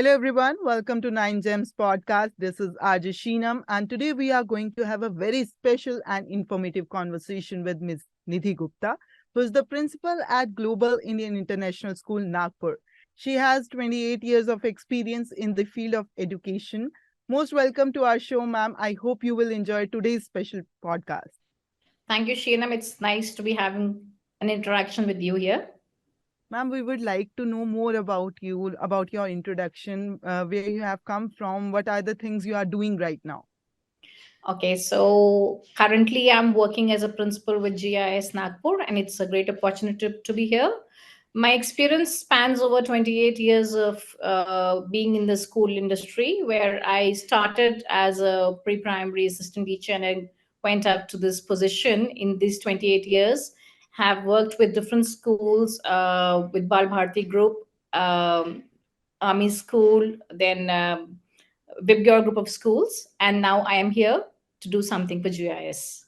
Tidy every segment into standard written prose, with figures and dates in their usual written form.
Hello everyone, welcome to Nine Gems podcast. This is RJ Sheenam, and today we are going to have a very special and informative conversation with Ms. Nidhi Gupta, who is the principal at Global Indian International School, Nagpur. She has 28 years of experience in the field of education. Most welcome to our show, ma'am. I hope you will enjoy today's special podcast. Thank you, Sheenam. It's nice to be having an interaction with you here. Ma'am, we would like to know more about you, about your introduction, where you have come from, what are the things you are doing right now. Okay, so currently I'm working as a principal with GIIS Nagpur, and it's a great opportunity to be here. My experience spans over 28 years of being in the school industry, where I started as a pre primary assistant teacher and I went up to this position in these 28 years. Have worked with different schools, with Bal Bharti Group, Army School, then Vibgyor Group of Schools, and now I am here to do something for GIS.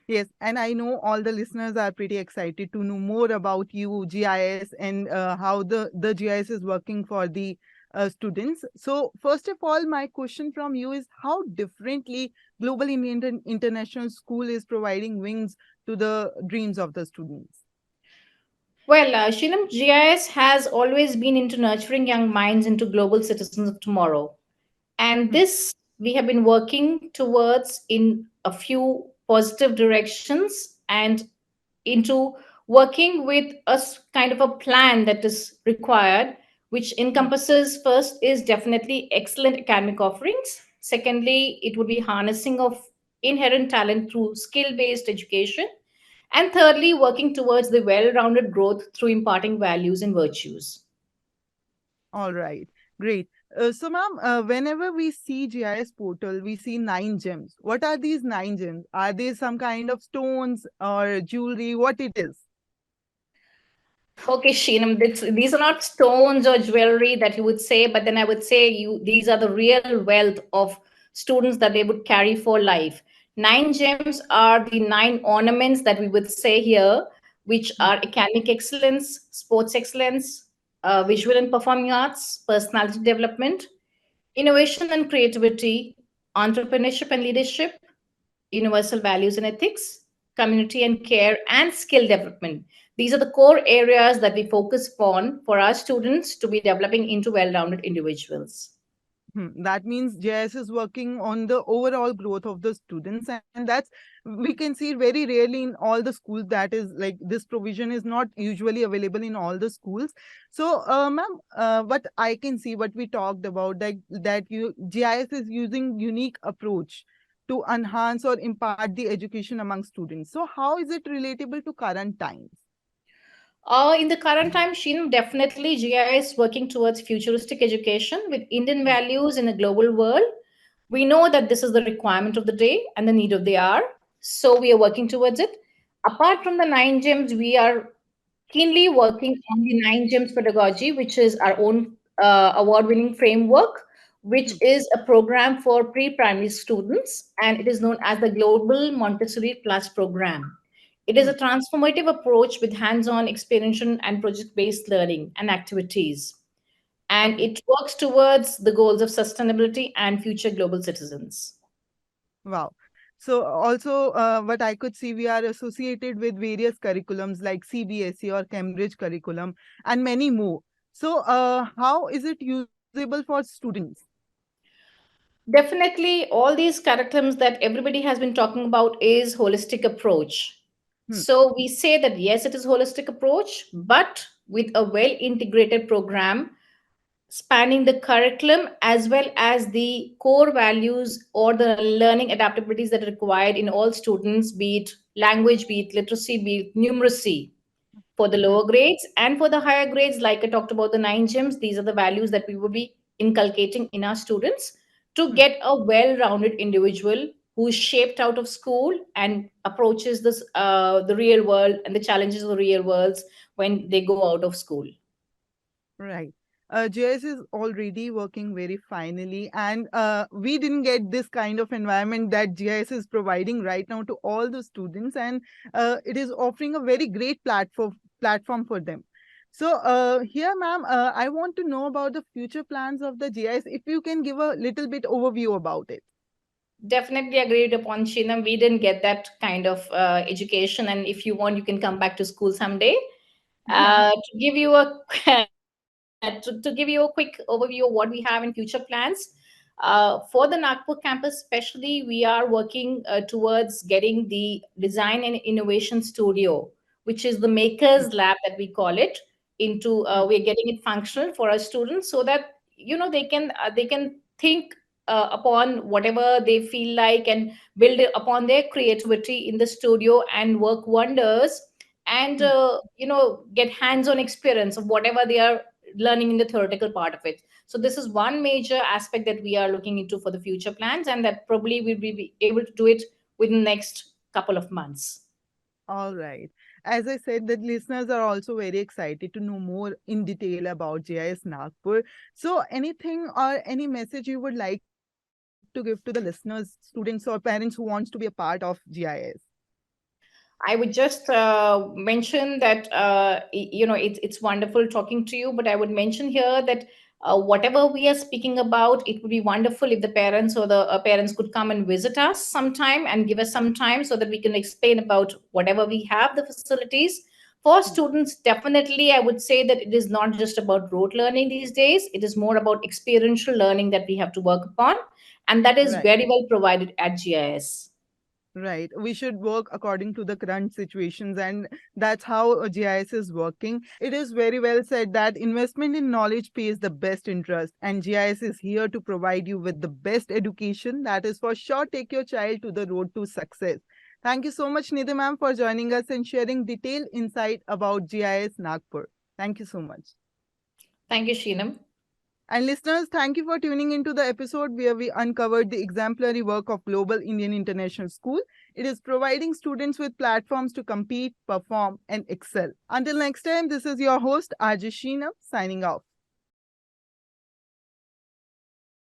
Yes, and I know all the listeners are pretty excited to know more about you, GIS, and how the GIS is working for the students. So, first of all, my question from you is how differently Global Indian International School is providing wings to the dreams of the students. Well, Shinam, GIS has always been into nurturing young minds into global citizens of tomorrow. And Hmm, this we have been working towards in a few positive directions and into working with kind of a plan that is required, which hmm, encompasses first is definitely excellent academic offerings. Secondly, it would be harnessing of inherent talent through skill based education. And thirdly, working towards the well rounded growth through imparting values and virtues. all right, great. So, ma'am, whenever we see GIS portal, we see nine gems. What are these nine gems? Are they some kind of stones or jewelry? What it is? Okay, Sheenam, these are not stones or jewelry that you would say, but then I would say these are the real wealth of students that they would carry for life. Nine gems are the nine ornaments that we would say here, which Hmm, are academic excellence, sports excellence, visual and performing arts, personality development, innovation and creativity, entrepreneurship and leadership, universal values and ethics, community and care, and skill development. These are the core areas that we focus upon for our students to be developing into well rounded individuals. That means JS is working on the overall growth of the students, and that's we can see very rarely in all the schools. That is like this provision is not usually available in all the schools. So, ma'am, what I can see, what we talked about, that you GIS is using unique approach to enhance or impart the education among students. So, how is it relatable to current times? In the current time, Sheen, definitely GI is working towards futuristic education with Indian Hmm, values in a global world. We know that this is the requirement of the day and the need of the hour. So we are working towards it. Apart from the nine gems, we are keenly working on the nine gems pedagogy, which is our own award-winning framework, which hmm, is a program for pre-primary students, and it is known as the Global Montessori Plus program. It is hmm. a transformative approach with hands-on experiential and project-based learning and activities, and Okay. it works towards the goals of sustainability and future global citizens. Wow. So also, what I could see, we are associated with various curriculums like CBSE or Cambridge curriculum and many more. So, how is it usable for students? Definitely, all these curriculums that everybody has been talking about is holistic approach. Hmm, So we say that yes, it is holistic approach, but with a well integrated program spanning the curriculum as well as the core values or the learning adaptabilities that are required in all students, be it language, be it literacy, be it numeracy for the hmm, lower grades. And for the higher grades, like I talked about the nine gems, these are the values that we will be inculcating in our students to hmm. get a well-rounded individual who is shaped out of school and approaches this the real world and the challenges of the real worlds when they go out of school. Right. JS is already working very finely, and we didn't get this kind of environment that GIS is providing right now to all the students, and it is offering a very great platform for them. So here, ma'am, I want to know about the future plans of the GIS. If you can give a little bit overview about it. Definitely agreed upon, Shinam. We didn't get that kind of education, and if you want, you can come back to school someday. To give you a to give you a quick overview of what we have in future plans, for the Nagpur campus, especially, we are working towards getting the design and innovation studio, which is the makers lab that we call it, into we're getting it functional for our students so that they can think upon whatever they feel like and build it upon their creativity in the studio and work wonders, and get hands-on experience of whatever they are learning in the theoretical part of it. So this is one major aspect that we are looking into for the future plans, and that probably we'll be able to do it within the next couple of months. All right. As I said, the listeners are also very excited to know more in detail about GIS Nagpur. So, anything or any message you would like to give to the listeners, students, or parents who wants to be a part of GIS? I would just mention that it's wonderful talking to you, but I would mention here that whatever we are speaking about, it would be wonderful if the parents or the parents could come and visit us sometime and give us some time so that we can explain about whatever we have the facilities. For students, definitely, I would say that it is not just about rote learning these days. It is more about experiential learning that we have to work upon, and that is Right. very well provided at GIS. Right. We should work according to the current situations, and that's how GIS is working. It is very well said that investment in knowledge pays the best interest, and GIS is here to provide you with the best education that is for sure take your child to the road to success. Thank you so much, Nidhi ma'am, for joining us and sharing detailed insight about GIS Nagpur. Thank you so much. Thank you, Sheenam. And listeners, thank you for tuning into the episode where we uncovered the exemplary work of Global Indian International School. It is providing students with platforms to compete, perform, and excel. Until next time, this is your host, Ajishina, signing off.